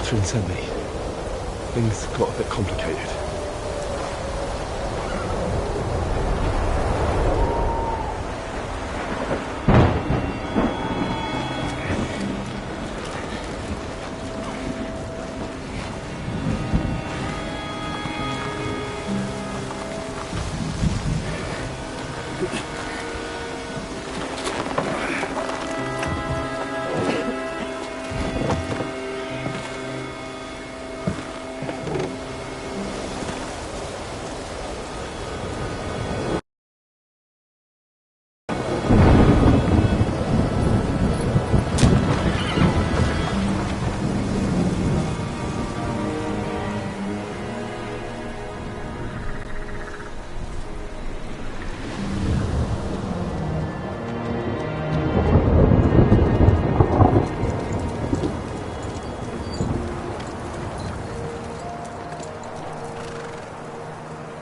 Catherine sent me, things got a bit complicated.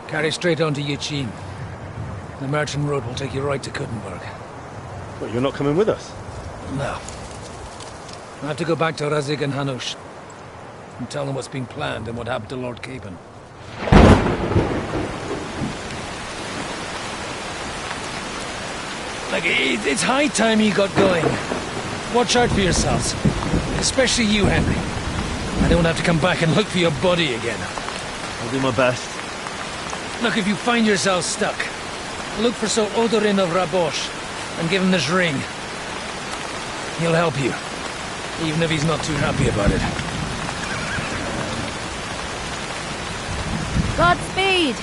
Carry straight on to Yuchin. The merchant road will take you right to Kuttenberg. But you're not coming with us? No. I have to go back to Razik and Hanush and tell them what's been planned and what happened to Lord Capon. Like, it's high time you got going. Watch out for yourselves. Especially you, Henry. I don't have to come back and look for your body again. I'll do my best. Look, if you find yourself stuck, look for Sir Odorin of Rabosh and give him this ring. He'll help you, even if he's not too happy about it. Godspeed!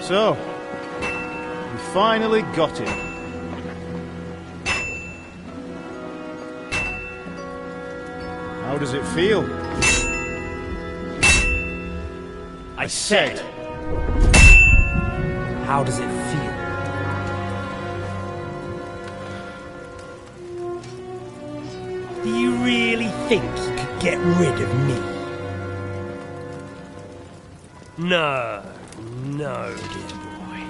So, we finally got him. How does it feel? I said, how does it feel? Do you really think you could get rid of me? No, dear boy.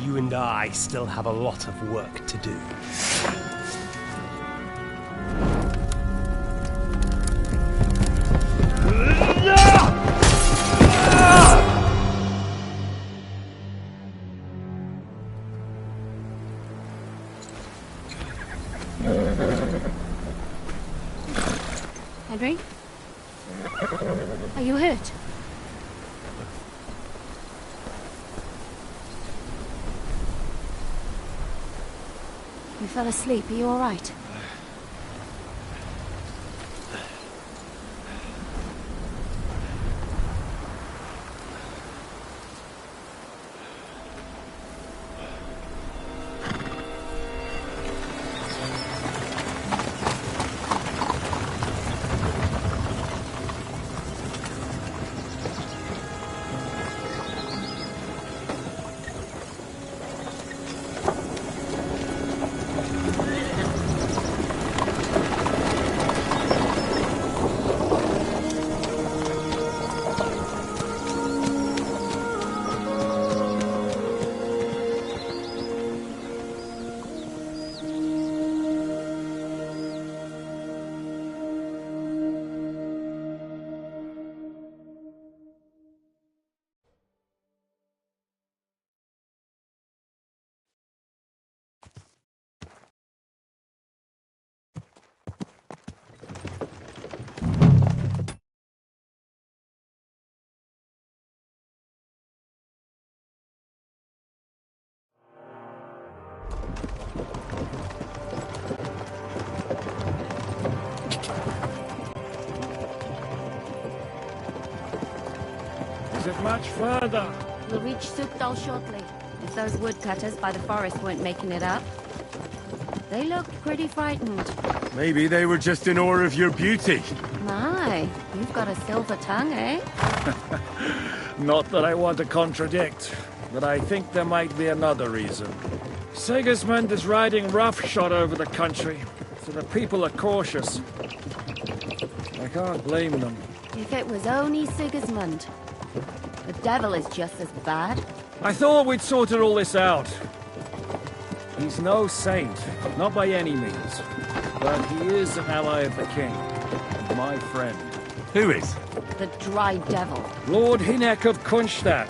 You and I still have a lot of work to do. Henry? Are you hurt? You fell asleep. Are you all right? Is it much further? We'll reach Sukdal shortly, if those woodcutters by the forest weren't making it up. They looked pretty frightened. Maybe they were just in awe of your beauty. My, you've got a silver tongue, eh? Not that I want to contradict, but I think there might be another reason. Sigismund is riding roughshod over the country, so the people are cautious. I can't blame them. If it was only Sigismund. The devil is just as bad. I thought we'd sorted all this out. He's no saint, not by any means. But he is an ally of the king. My friend. Who is? The dry devil. Lord Hynek of Kunstadt,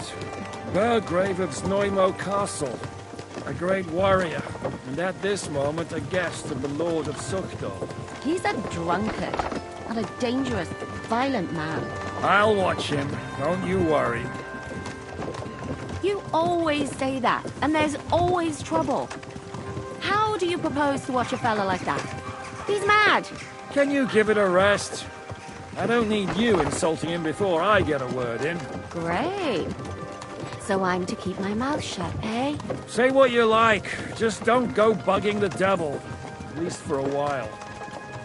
Burgrave of Znojmo Castle. A great warrior, and at this moment a guest of the Lord of Sukdal. He's a drunkard, and a dangerous, violent man. I'll watch him, don't you worry. You always say that, and there's always trouble. How do you propose to watch a fella like that? He's mad. Can you give it a rest? I don't need you insulting him before I get a word in. Great. So I'm to keep my mouth shut, eh? Say what you like, just don't go bugging the devil. At least for a while.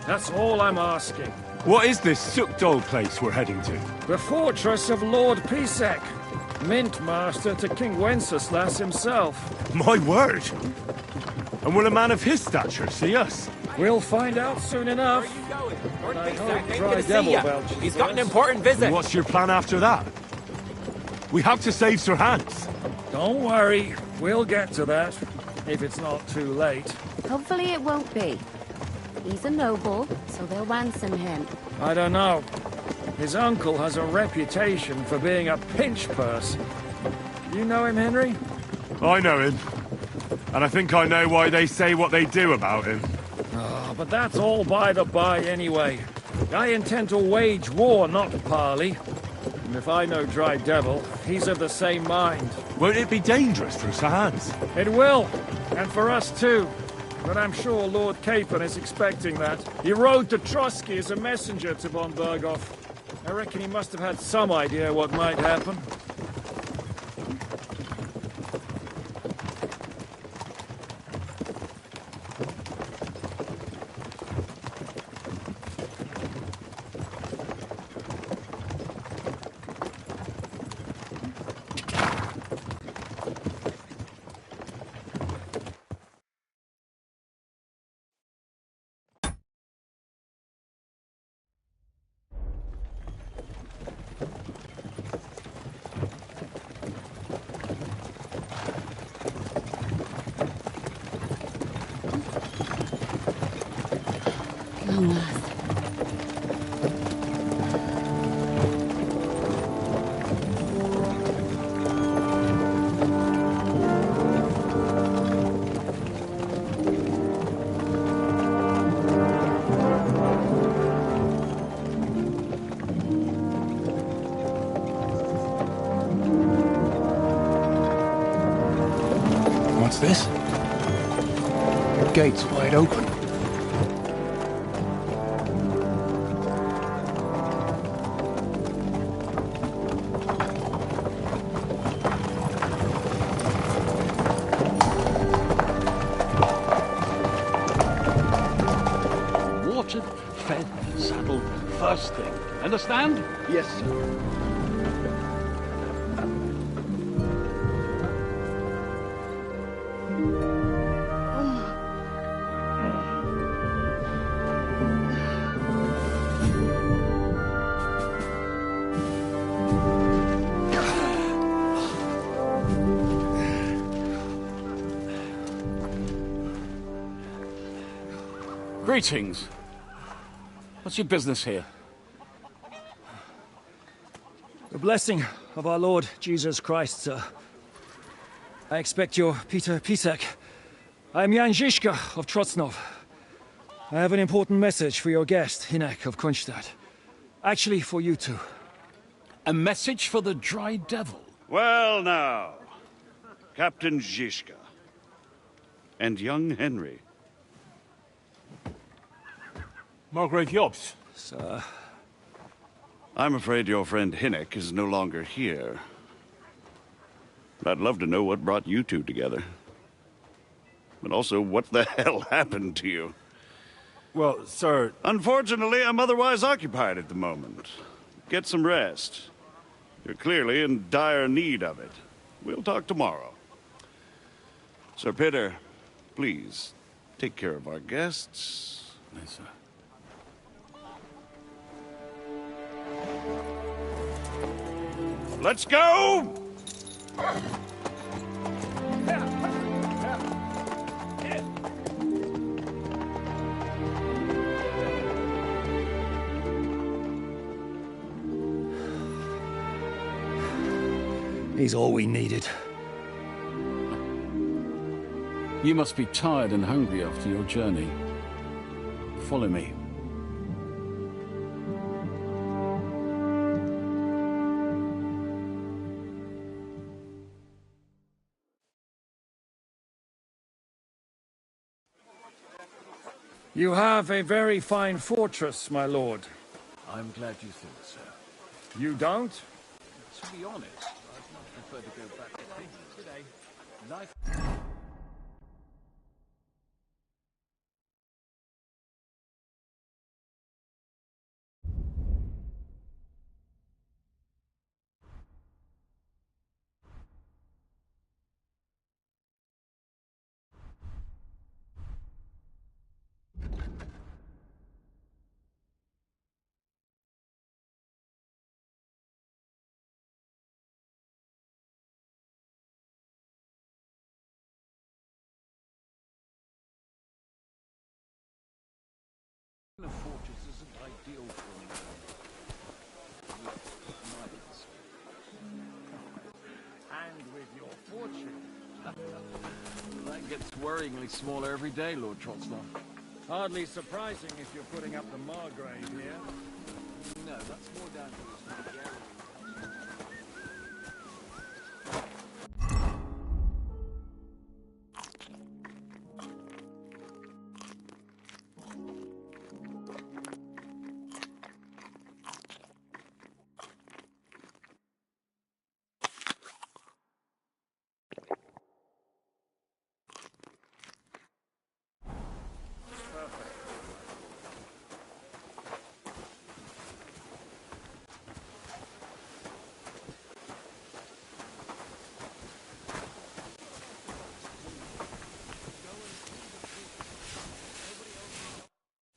That's all I'm asking. What is this Sukdal place we're heading to? The fortress of Lord Pisek, Mint Master to King Wenceslas himself. My word! And will a man of his stature see us? We'll find out soon enough. Lord I Pisek hope came Dry to see Devil ya. belches He's got an first. important visit. And what's your plan after that? We have to save Sir Hans. Don't worry, we'll get to that, if it's not too late. Hopefully it won't be. He's a noble, so they'll ransom him. I don't know. His uncle has a reputation for being a pinch purse. You know him, Henry? I know him. And I think I know why they say what they do about him. Oh, but that's all by the by anyway. I intend to wage war, not parley. And if I know Dry Devil, he's of the same mind. Won't it be dangerous for Sir Hans? It will, and for us too. But I'm sure Lord Capon is expecting that. He rode to Trotsky as a messenger to von Berghoff. I reckon he must have had some idea what might happen. Long last. What's this? The gate's wide open. Watered, fed, saddled, first thing. Understand? Yes, sir. Greetings. What's your business here? The blessing of our Lord Jesus Christ, sir. I expect you're Peter Pisek. I am Jan Žižka of Trocnov. I have an important message for your guest, Hynek of Kunstadt. Actually, for you two. A message for the Dry Devil. Well now, Captain Žižka. and young Henry. Margrave Jobs. Sir. I'm afraid your friend Hinnock is no longer here. I'd love to know what brought you two together. But also, what the hell happened to you? Well, sir... Unfortunately, I'm otherwise occupied at the moment. Get some rest. You're clearly in dire need of it. We'll talk tomorrow. Sir Peter, please, take care of our guests. Yes, sir. Let's go! He's all we needed. You must be tired and hungry after your journey. Follow me. You have a very fine fortress, my lord. I'm glad you think so. You don't? To be honest, I'd much prefer to go back to England today. Life... The fortress isn't ideal for a man with knights. And with your fortune. That gets worryingly smaller every day, Lord Trotsdorf. Hardly surprising if you're putting up the Margrave here. No, that's more down to his familiarity.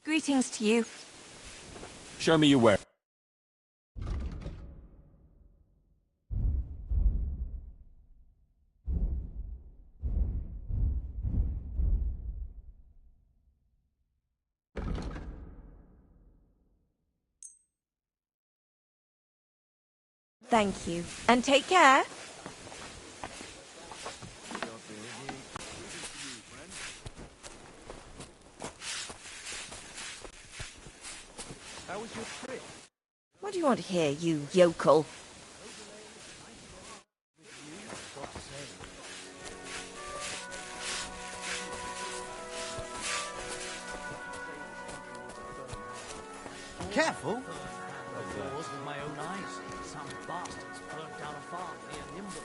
Greetings to you. Show me your way. Thank you. And take care. How was your trip? What do you want to hear, you yokel? Careful! I saw wars with my own eyes. Some bastards burnt down a farm near Nimble.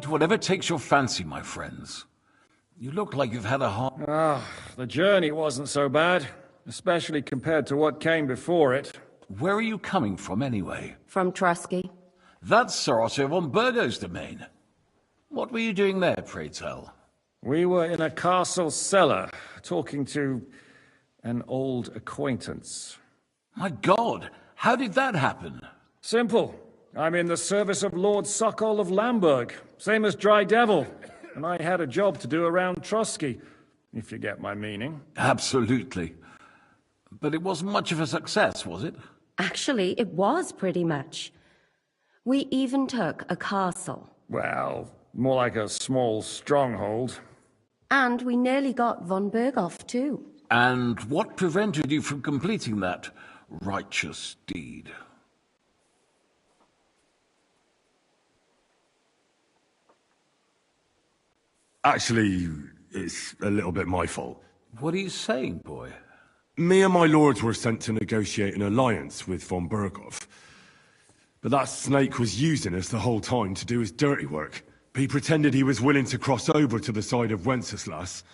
Eat whatever takes your fancy, my friends. You look like you've had a hard... The journey wasn't so bad, especially compared to what came before it. Where are you coming from, anyway? From Trusky. That's Sir Otto von Burgo's domain. What were you doing there, pray tell? We were in a castle cellar, talking to an old acquaintance. My God, how did that happen? Simple. I'm in the service of Lord Sokol of Lamberg, same as Dry Devil, and I had a job to do around Trusky, if you get my meaning. Absolutely. But it wasn't much of a success, was it? Actually, it was pretty much. We even took a castle. Well, more like a small stronghold. And we nearly got von Berghoff, too. And what prevented you from completing that righteous deed? Actually, it's a little bit my fault. What are you saying, boy? Me and my lords were sent to negotiate an alliance with von Berghoff. But that snake was using us the whole time to do his dirty work. He pretended he was willing to cross over to the side of Wenceslas.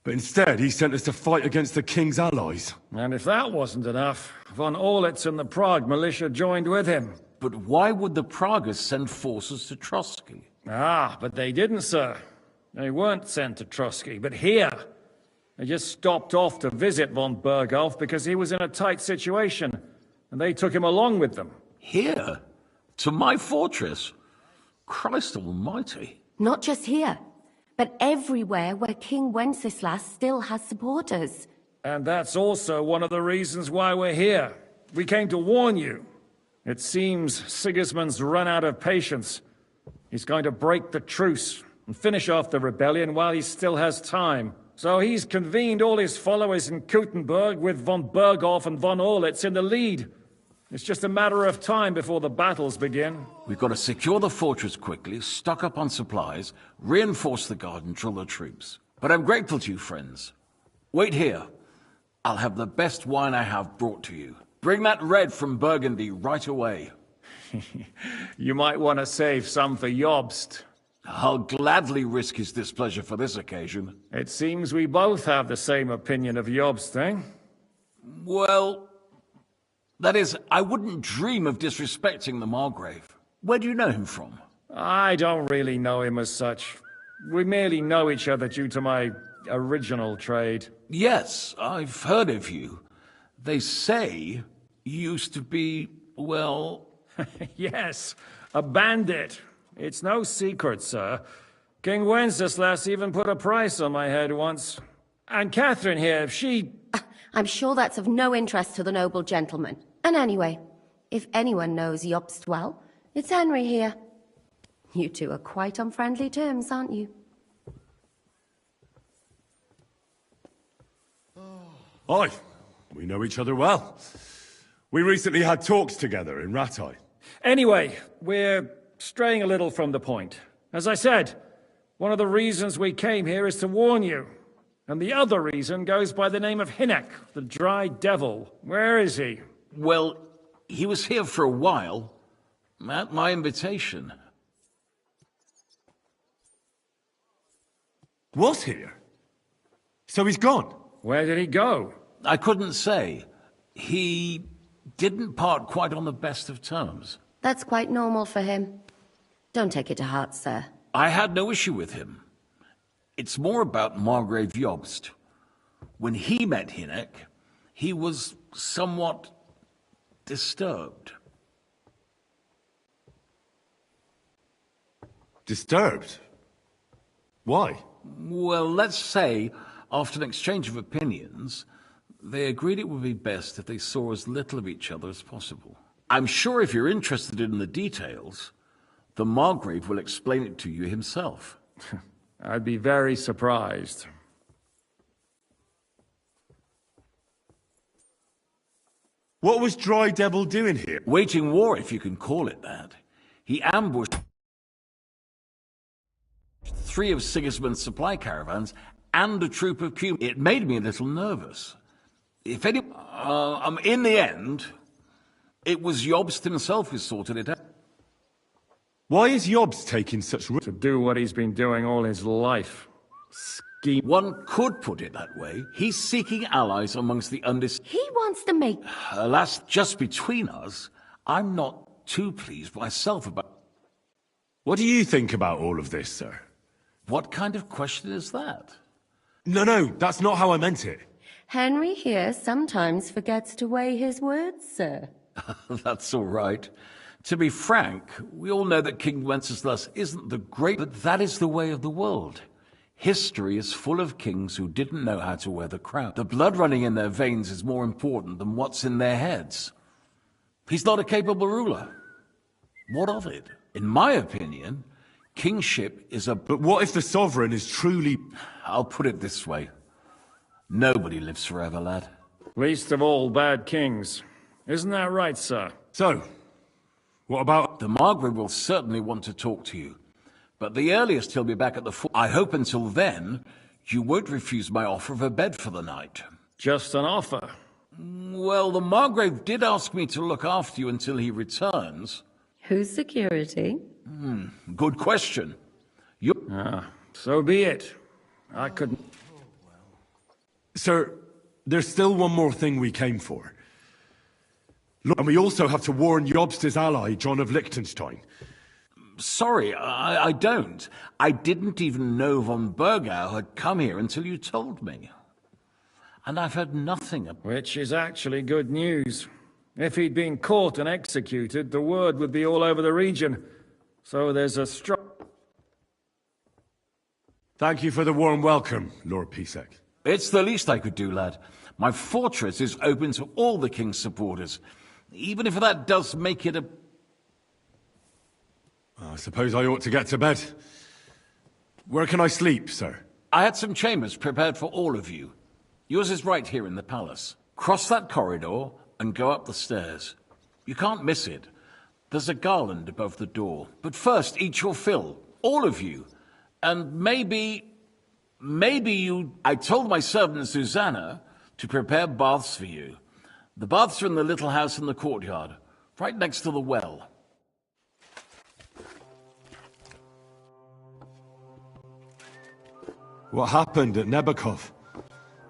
But instead, he sent us to fight against the king's allies. And if that wasn't enough, von Orlitz and the Prague militia joined with him. But why would the Praguers send forces to Trusky? But they didn't, sir. They weren't sent to Trusky, but here. They just stopped off to visit von Berghoff because he was in a tight situation, and they took him along with them. Here? To my fortress? Christ almighty. Not just here, but everywhere where King Wenceslas still has supporters. And that's also one of the reasons why we're here. We came to warn you. It seems Sigismund's run out of patience. He's going to break the truce and finish off the rebellion while he still has time. So he's convened all his followers in Kuttenberg with von Berghoff and von Orlitz in the lead. It's just a matter of time before the battles begin. We've got to secure the fortress quickly, stock up on supplies, reinforce the guard and drill the troops. But I'm grateful to you, friends. Wait here. I'll have the best wine I have brought to you. Bring that red from Burgundy right away. You might want to save some for Jobst. I'll gladly risk his displeasure for this occasion. It seems we both have the same opinion of Jobst, eh? Well, that is, I wouldn't dream of disrespecting the Margrave. Where do you know him from? I don't really know him as such. We merely know each other due to my original trade. Yes, I've heard of you. They say you used to be, well... Yes, a bandit. It's no secret, sir. King Wenceslas even put a price on my head once. And Catherine here, she... I'm sure that's of no interest to the noble gentleman. And anyway, if anyone knows Jobst well, it's Henry here. You two are quite on friendly terms, aren't you? Aye, we know each other well. We recently had talks together in Rattay. Anyway, we're straying a little from the point. As I said, one of the reasons we came here is to warn you. And the other reason goes by the name of Hinnek, the Dry Devil. Where is he? Well, he was here for a while, at my invitation. Was here? So he's gone? Where did he go? I couldn't say. He didn't part quite on the best of terms. That's quite normal for him. Don't take it to heart, sir. I had no issue with him. It's more about Margrave Jobst. When he met Hinnek, he was somewhat disturbed. Disturbed? Why? Well, let's say, after an exchange of opinions, they agreed it would be best if they saw as little of each other as possible. I'm sure if you're interested in the details, the Margrave will explain it to you himself. I'd be very surprised. What was Dry Devil doing here? Waging war, if you can call it that. He ambushed 3 of Sigismund's supply caravans and a troop of Cume. It made me a little nervous. If any... in the end, it was Jobst himself who sorted it out. Why is Yobs taking such risks? To do what he's been doing all his life. Scheme. One could put it that way. He's seeking allies amongst the He wants to make... Alas, just between us, I'm not too pleased myself about... What do you think about all of this, sir? What kind of question is that? No, that's not how I meant it. Henry here sometimes forgets to weigh his words, sir. That's all right. To be frank, we all know that King Wenceslas isn't the great, but that is the way of the world. History is full of kings who didn't know how to wear the crown. The blood running in their veins is more important than what's in their heads. He's not a capable ruler. What of it? In my opinion, kingship is a... But what if the sovereign is truly... I'll put it this way. Nobody lives forever, lad. Least of all bad kings. Isn't that right, sir? So, what about... The Margrave will certainly want to talk to you. But the earliest he'll be back at the fort. I hope until then, you won't refuse my offer of a bed for the night. Just an offer. Well, the Margrave did ask me to look after you until he returns. Who's security? Good question. So be it. I couldn't... Sir, there's still one more thing we came for. Look, and we also have to warn Jobst's ally, John of Liechtenstein. Sorry, I don't. I didn't even know von Burgau had come here until you told me. And I've heard nothing about... Which is actually good news. If he'd been caught and executed, the word would be all over the region. So there's a Thank you for the warm welcome, Lord Pisek. It's the least I could do, lad. My fortress is open to all the king's supporters, even if that does make it a... I suppose I ought to get to bed. Where can I sleep, sir? I had some chambers prepared for all of you. Yours is right here in the palace. Cross that corridor and go up the stairs. You can't miss it. There's a garland above the door. But first, eat your fill. All of you. And maybe you... I told my servant Susanna to prepare baths for you. The baths are in the little house in the courtyard, right next to the well. What happened at Nebakov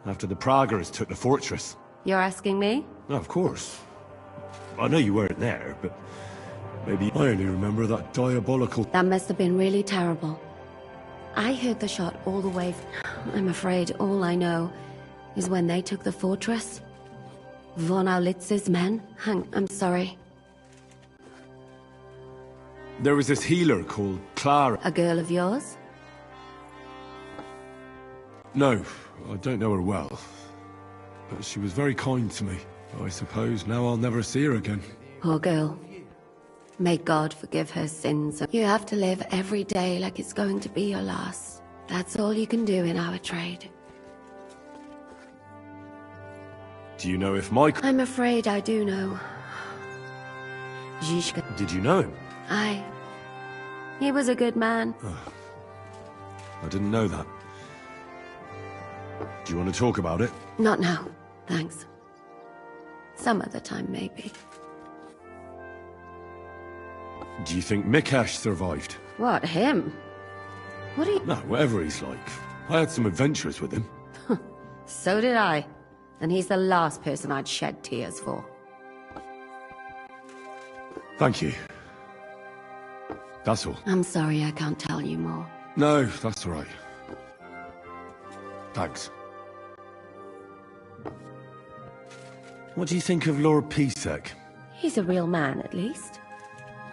after the Praguers took the fortress? You're asking me? No, of course. I know you weren't there, but maybe I only remember that diabolical... That must have been really terrible. I heard the shot all the way... I'm afraid all I know is when they took the fortress. Von Aulitz's men. I'm sorry. There was this healer called Clara. A girl of yours? No, I don't know her well. But she was very kind to me. I suppose now I'll never see her again. Poor girl. May God forgive her sins. You have to live every day like it's going to be your last. That's all you can do in our trade. Do you know if Mike... I'm afraid I do know. Zhishka. Did you know him? Aye. He was a good man. I didn't know that. Do you want to talk about it? Not now, thanks. Some other time, maybe. Do you think Mikesh survived? What, him? What do you... No, whatever he's like. I had some adventures with him. So did I. And he's the last person I'd shed tears for. Thank you. That's all. I'm sorry I can't tell you more. No, that's all right. Thanks. What do you think of Lord Pisek? He's a real man, at least.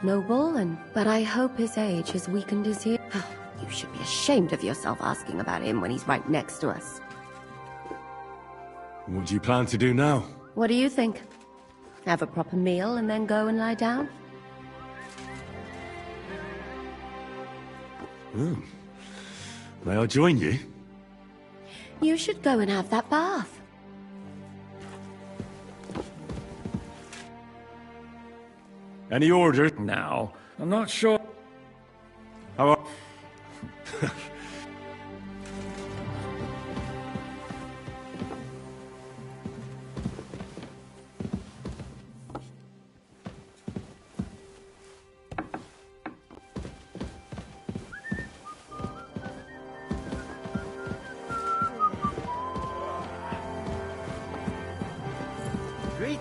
Noble, but I hope his age has weakened his ear. You should be ashamed of yourself asking about him when he's right next to us. What do you plan to do now? What do you think? Have a proper meal and then go and lie down? May I join you? You should go and have that bath. Any orders? Now, I'm not sure... How are...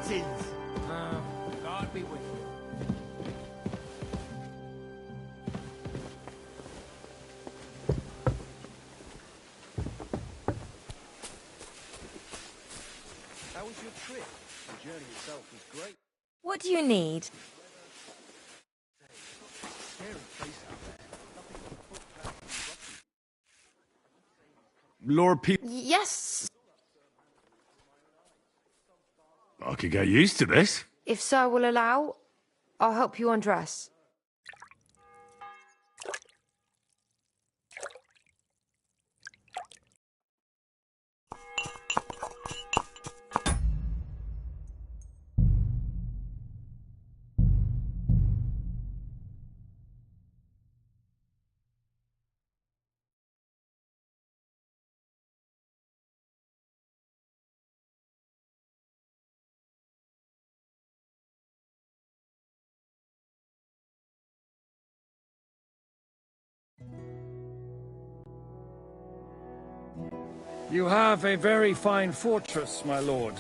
Greetings. God be with you. How was your trip? The journey itself was great. What do you need? Scary place out there. Lord Pe- Yes, I could get used to this. if Sir will allow, I'll help you undress. You have a very fine fortress, my lord.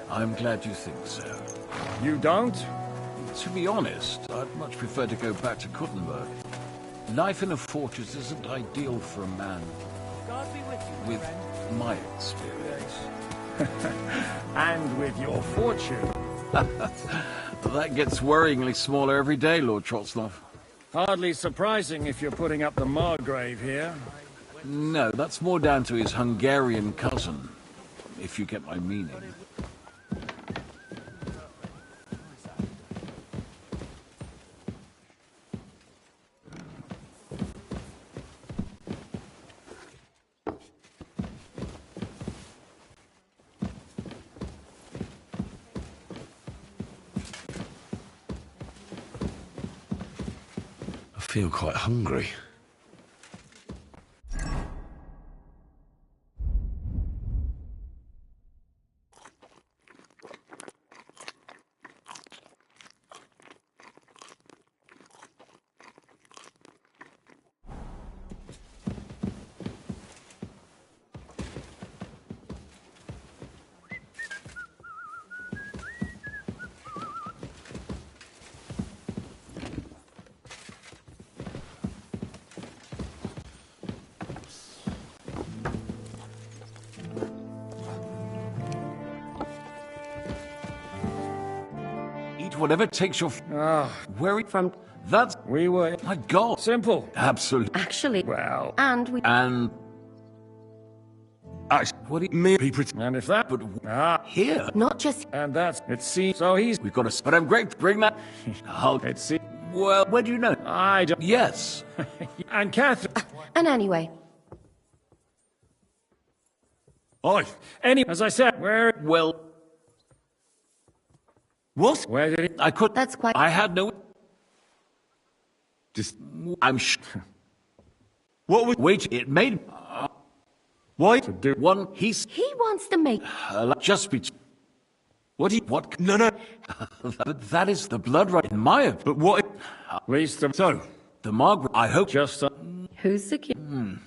I'm glad you think so. You don't? To be honest, I'd much prefer to go back to Kuttenberg. Life in a fortress isn't ideal for a man God be with you, with friend. my experience. And with your fortune. That gets worryingly smaller every day, Lord Trotsnov. Hardly surprising if you're putting up the Margrave here. No, that's more down to his Hungarian cousin, if you get my meaning. I feel quite hungry. Eat whatever takes your... Where... From That's... We were My God. simple. Absolutely. actually, Well, and we And... What do you mean? and if that... But here, not just And that's... It seems... So he's... we've got a... But I'm great. Bring that... I'll... It seems... Well, where do you know? I don't... Yes. And Catherine... and anyway, Aye. Any... As I said, where... Well, What? Where did he... I could... that's quite. I had no... Just... I'm What was... Wait, it made... Why? do... One, he's... He wants to make. just be... What do you... What? No, no. But that is the blood right in my... But what... At least the... So, The Margaret... I hope... Just... Who's the king?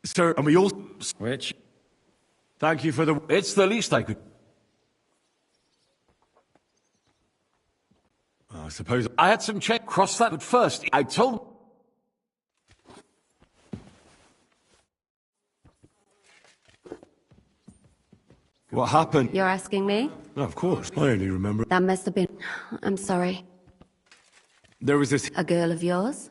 sir, and we all... Which... Thank you for the... It's the least I could... I suppose... I had some check... Cross that, but first, I told... What happened? You're asking me? No, of course. I only remember... That must have been. I'm sorry. There was this... A girl of yours?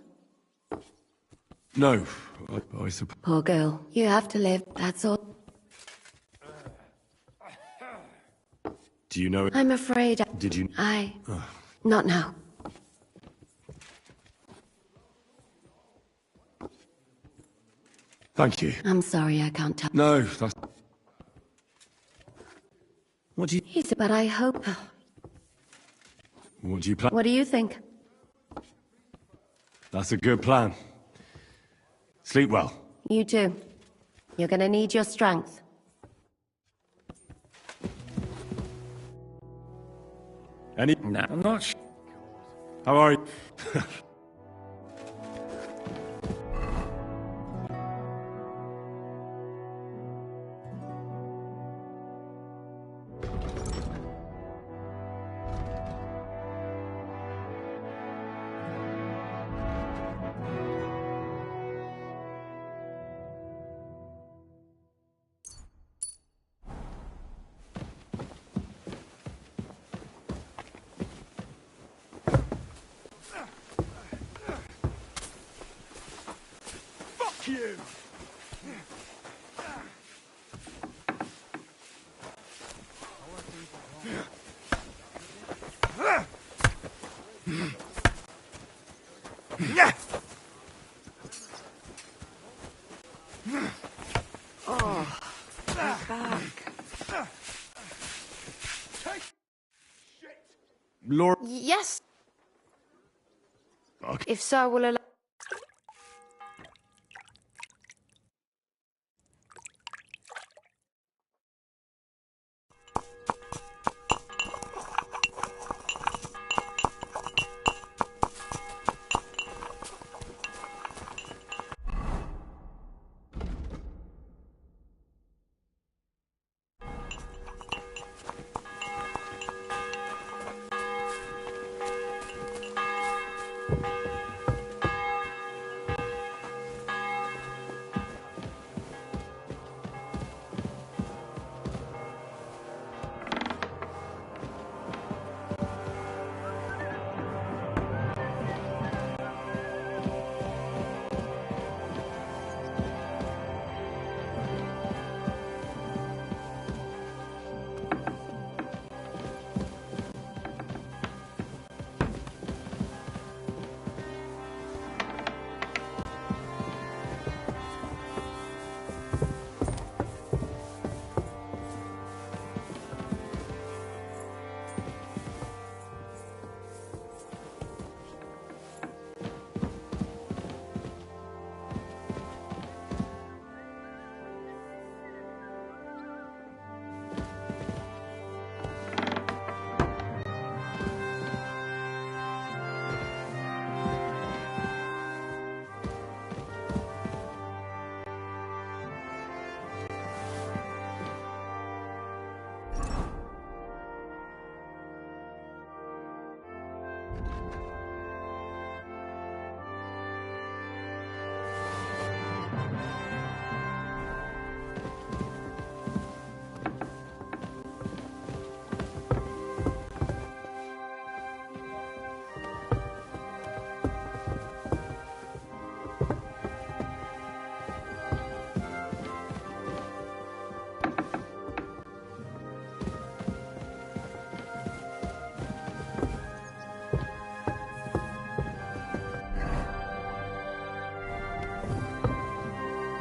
No. I suppose... Poor girl. You have to live, that's all. Do you know it? I'm afraid Did you... Not now. Thank you. I'm sorry I can't tell. No, that's... What do you... He said, but I hope. What do you plan? What do you think? That's a good plan. Sleep well. You too. You're gonna need your strength. Any... No, I'm not sure. How are you? you! Oh, my back. Lord... Yes, Okay. if Sir will allow.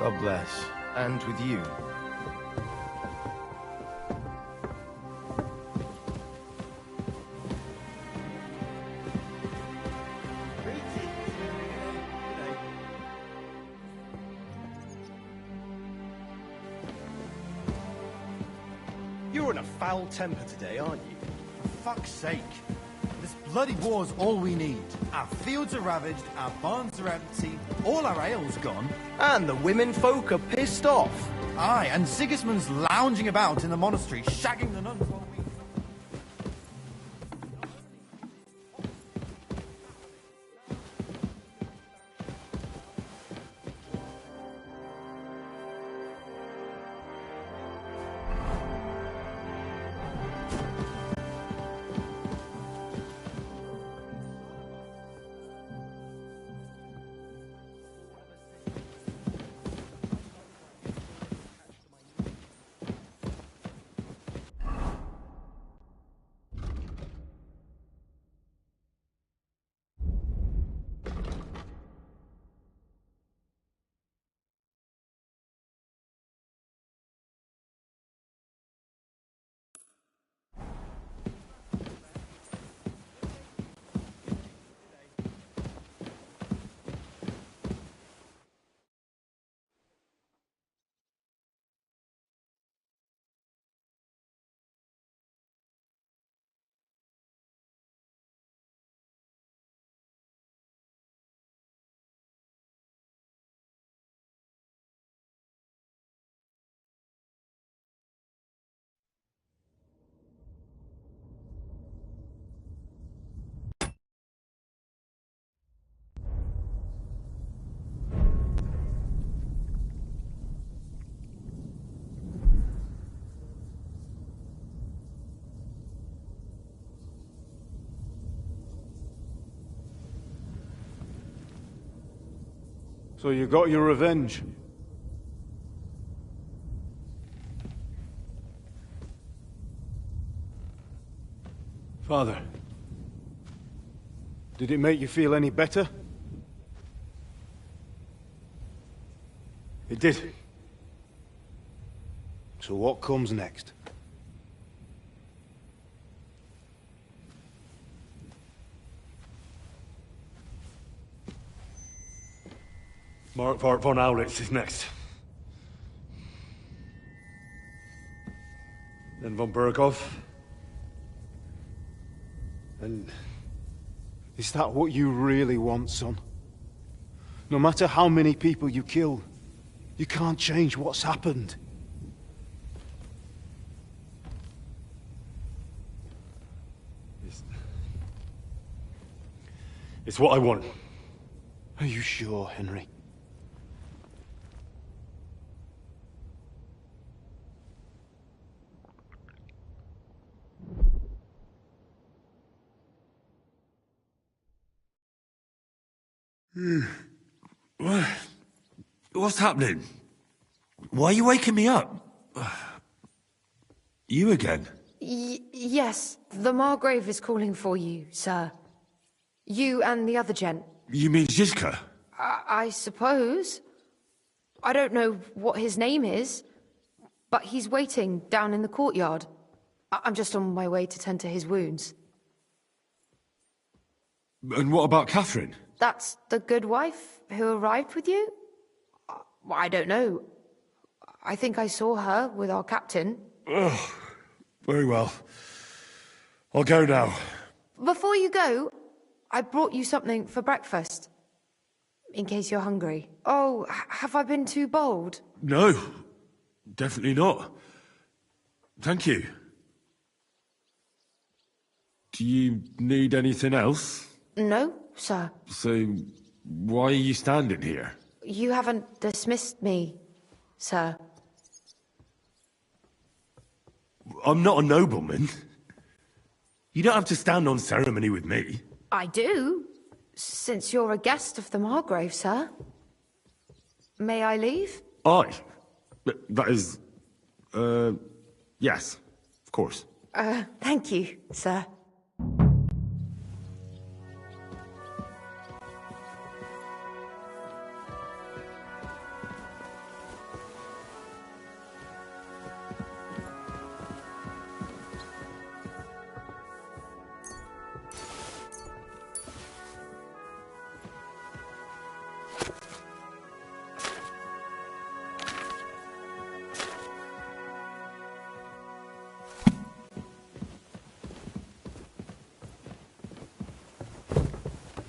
God bless. And with you. You're in a foul temper today, aren't you? For fuck's sake. This bloody war's all we need. Our fields are ravaged, our barns are empty, all our ale's gone. And the women folk are pissed off. Aye, and Sigismund's lounging about in the monastery, shagging the nuns while we... So you got your revenge? Father, did it make you feel any better? It did. So what comes next? Mark von Aulitz is next. Then von Berghoff. And is that what you really want, son? No matter how many people you kill, you can't change what's happened. It's what I want. Are you sure, Henry? What's happening? Why are you waking me up? You again? Yes, the Margrave is calling for you, sir. You and the other gent. You mean Zizka? I suppose. I don't know what his name is, but he's waiting down in the courtyard. I'm just on my way to tend to his wounds. And what about Catherine? That's the good wife who arrived with you? I don't know. I think I saw her with our captain. Oh, very well. I'll go now. Before you go, I brought you something for breakfast. In case you're hungry. Oh, have I been too bold? No, definitely not. Thank you. Do you need anything else? No, sir. So, why are you standing here? You haven't dismissed me, sir. I'm not a nobleman. You don't have to stand on ceremony with me. I do, since you're a guest of the Margrave, sir. May I leave? That is... yes, of course. Thank you, sir.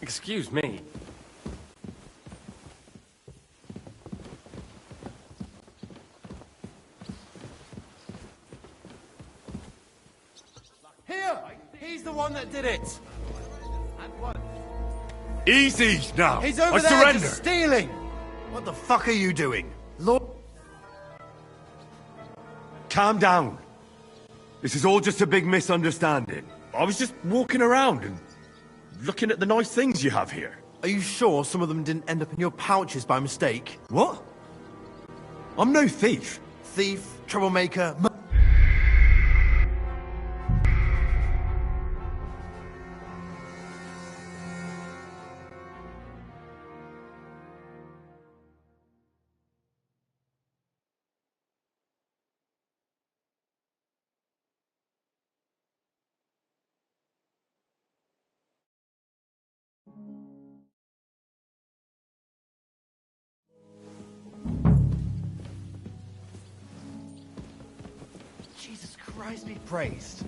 Excuse me. Here! He's the one that did it! Easy now! He's over I there surrender! just stealing! What the fuck are you doing? Lord... Calm down. This is all just a big misunderstanding. I was just walking around and looking at the nice things you have here. Are you sure some of them didn't end up in your pouches by mistake? What? I'm no thief. Thief, troublemaker, Jesus Christ be praised.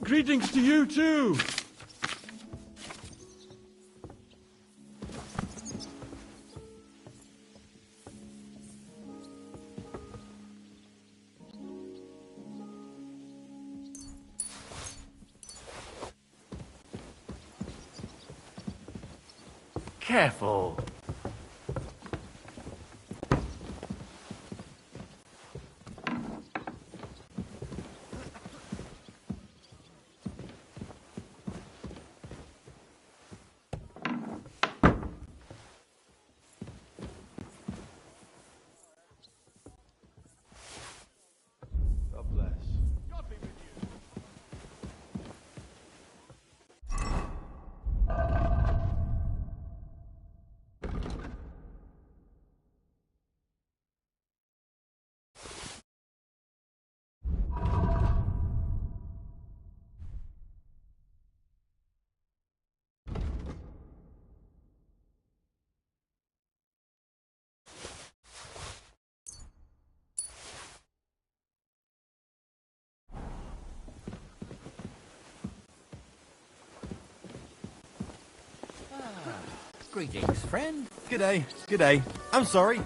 Greetings to you too. Careful. Greetings, friend. G'day, g'day. I'm sorry.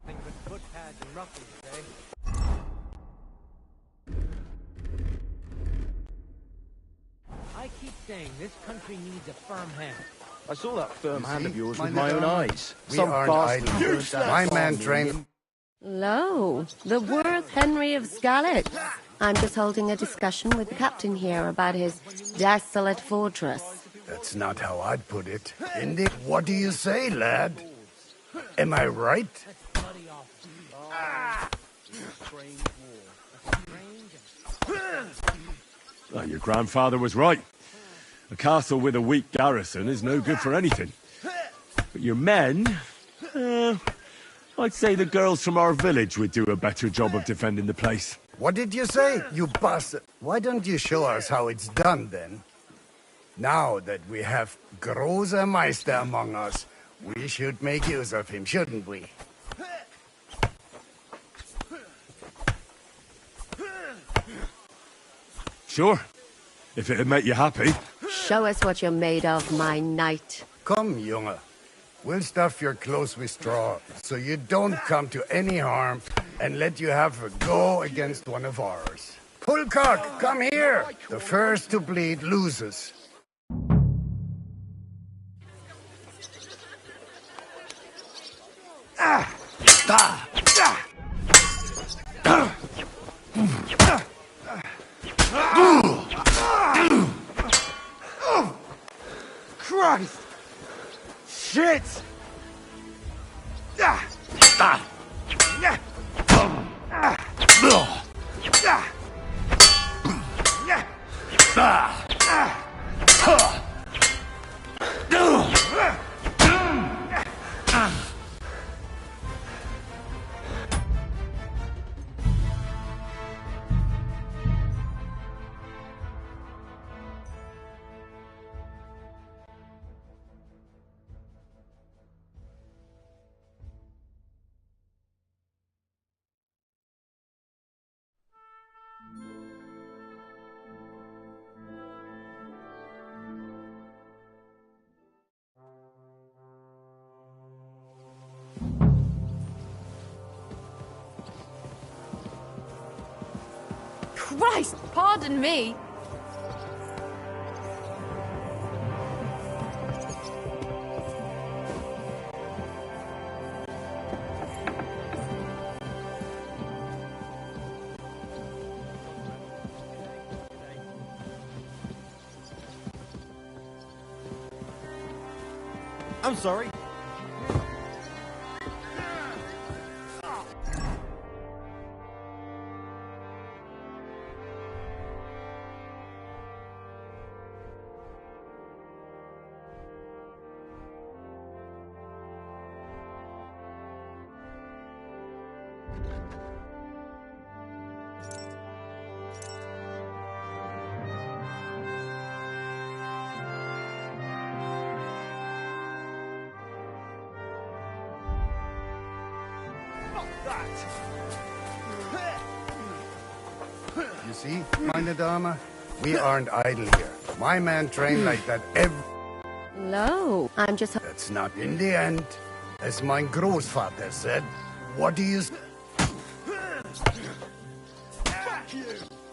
Think with footpads and ruffles, eh? I keep saying this country needs a firm hand. I saw that firm hand see, of yours my with my own little- eyes. We Some aren't bastard idle. burnt that My farm man in trained... Lo, the worth Henry of Scarlet. I'm just holding a discussion with the captain here about his desolate fortress. That's not how I'd put it. Indy, what do you say, lad? Am I right? Well, your grandfather was right. A castle with a weak garrison is no good for anything. But your men... I'd say the girls from our village would do a better job of defending the place. What did you say, you bastard? Why don't you show us how it's done, then? Now that we have Großer Meister among us, we should make use of him, shouldn't we? Sure, if it'd make you happy. Show us what you're made of, my knight. Come, Junge. We'll stuff your clothes with straw, so you don't come to any harm, and let you have a go against one of ours. Pullcock, come here! The first to bleed loses. Christ! Shit! Christ, pardon me. I'm sorry. You see, meine Dame? We aren't idle here. My man trained like that every... Lo, I'm just... That's not in the end. As mein Großvater said, what do you...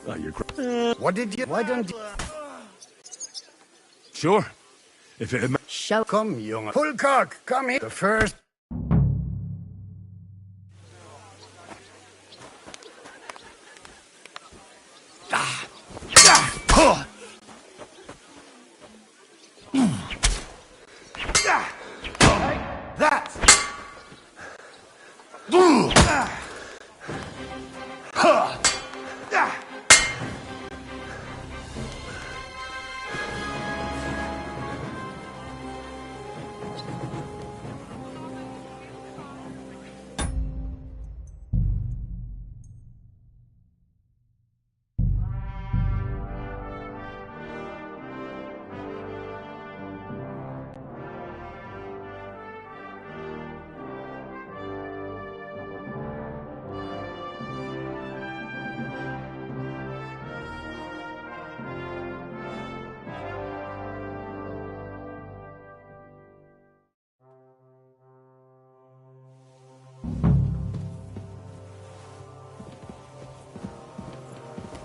Oh, you're What did you... Why don't you... Sure, if it'd make... Show... Come, Junge. Pullcock, come here. The first...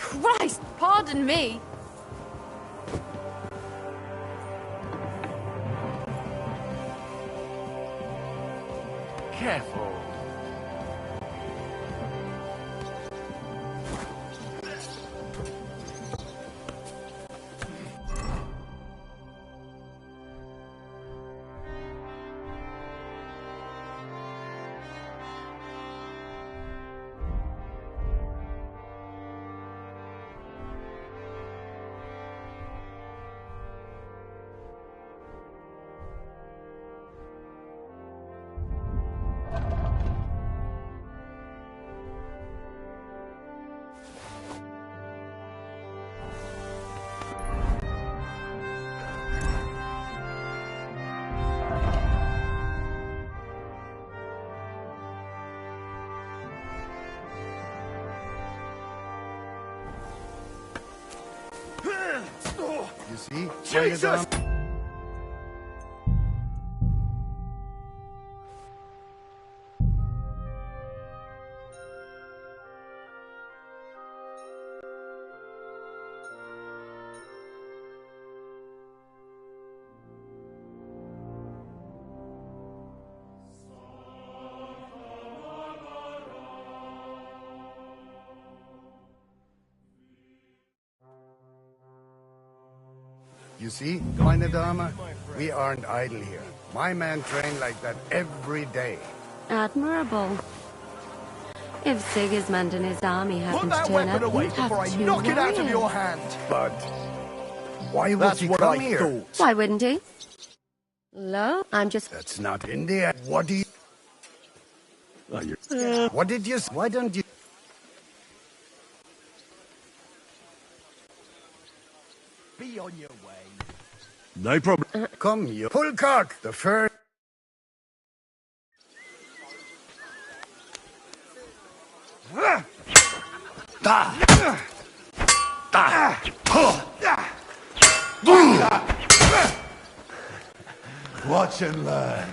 Christ, pardon me. Careful. You see? Jesus! You see, meine Dame, we aren't idle here. My men train like that every day. Admirable. If Sigismund and his army Put happened to that turn weapon up, away you'd have before I two knock it out of warriors. your hand. But why would That's he what come I here? thought. Why wouldn't he? Lo, I'm just... That's not India. What do you... What did you... Why don't you... Be on your way. No problem. Come, you... Pullcock, the first... Watch and learn.